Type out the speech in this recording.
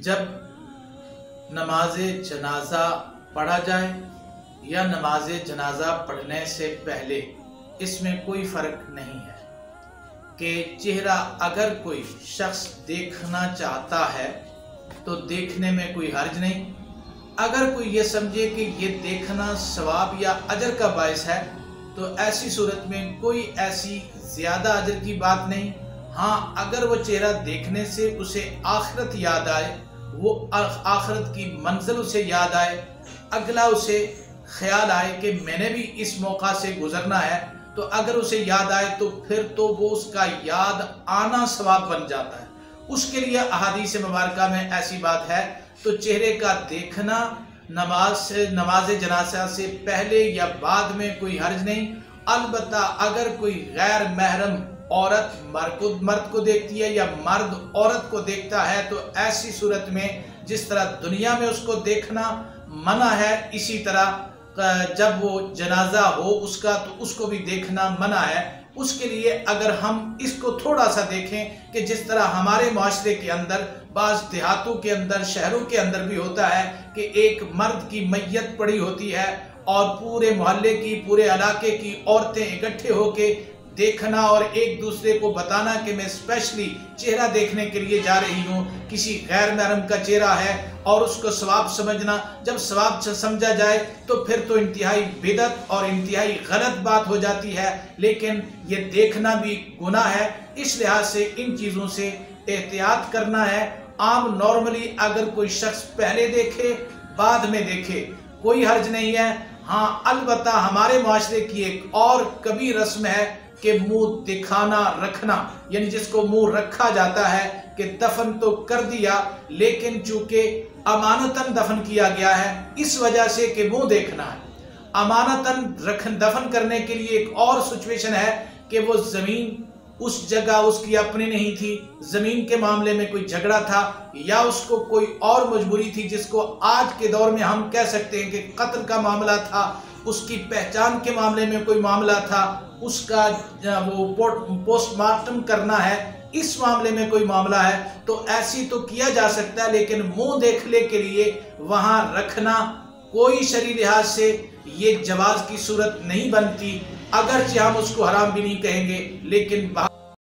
جب نماز جنازہ پڑھا جائے یا نماز جنازہ پڑھنے سے پہلے اس میں کوئی فرق نہیں ہے کہ چہرہ اگر کوئی شخص دیکھنا چاہتا ہے تو دیکھنے میں کوئی حرج نہیں۔ اگر کوئی یہ سمجھے کہ یہ دیکھنا ثواب یا اجر کا باعث ہے تو ایسی صورت میں کوئی ایسی زیادہ اجر کی بات نہیں۔ ہاں، اگر وہ چہرہ دیکھنے سے اسے آخرت یاد آئے، وہ آخرت کی منزل اسے یاد آئے، اگلا اسے خیال آئے کہ میں نے بھی اس موقع سے گزرنا ہے، تو اگر اسے یاد آئے تو پھر تو وہ اس کا یاد آنا ثواب بن جاتا ہے۔ اس کے لیے احادیث مبارکہ میں ایسی بات ہے، تو چہرے کا دیکھنا نماز جنازہ سے پہلے یا بعد میں کوئی حرج نہیں۔ البتہ اگر کوئی غیر محرم عورت مرد کو دیکھتی ہے یا مرد عورت کو دیکھتا ہے تو ایسی صورت میں جس طرح دنیا میں اس کو دیکھنا منع ہے، اسی طرح جب وہ جنازہ ہو اس کا تو اس کو بھی دیکھنا منع ہے۔ اس کے لیے اگر ہم اس کو تھوڑا سا دیکھیں کہ جس طرح ہمارے معاشرے کے اندر بعض دیہاتوں کے اندر شہروں کے اندر بھی ہوتا ہے کہ ایک مرد کی میت پڑی ہوتی ہے اور پورے محلے کی پورے علاقے کی عورتیں اکٹھے ہو کے دیکھنا اور ایک دوسرے کو بتانا کہ میں اسپیشلی چہرہ دیکھنے کے لیے جا رہی ہوں، کسی غیر محرم کا چہرہ ہے، اور اس کو ثواب سمجھنا۔ جب ثواب سمجھا جائے تو پھر تو انتہائی بدعت اور انتہائی غلط بات ہو جاتی ہے، لیکن یہ دیکھنا بھی گناہ ہے۔ اس لحاظ سے ان چیزوں سے احتیاط کرنا ہے۔ عام نارملی اگر کوئی شخص پہلے دیکھے بعد میں دیکھے کوئی حرج نہیں ہے۔ ہاں، البتہ ہمارے معاشرے کی ایک اور کبھی رسم ہے کہ منہ دکھانا رکھنا، یعنی جس کو منہ رکھا جاتا ہے کہ دفن تو کر دیا لیکن چونکہ امانتاً دفن کیا گیا ہے اس وجہ سے کہ منہ دیکھنا ہے۔ امانتاً دفن کرنے کے لیے ایک اور سچویشن ہے کہ وہ زمین اس جگہ اس کی اپنی نہیں تھی، زمین کے معاملے میں کوئی جھگڑا تھا یا اس کو کوئی اور مجبوری تھی جس کو آج کے دور میں ہم کہہ سکتے ہیں کہ قتل کا معاملہ تھا، اس کی پہچان کے معاملے میں کوئی معاملہ تھا، اس کا وہ پوسٹ مارٹم کرنا ہے، اس معاملے میں کوئی معاملہ ہے تو ایسی تو کیا جا سکتا ہے، لیکن منہ دیکھنے کے لیے وہاں رکھنا کوئی شرعی لحاظ سے یہ جواز کی صورت نہیں بنتی، اگرچہ ہم اس کو حرام بھی نہیں کہیں گے، لیکن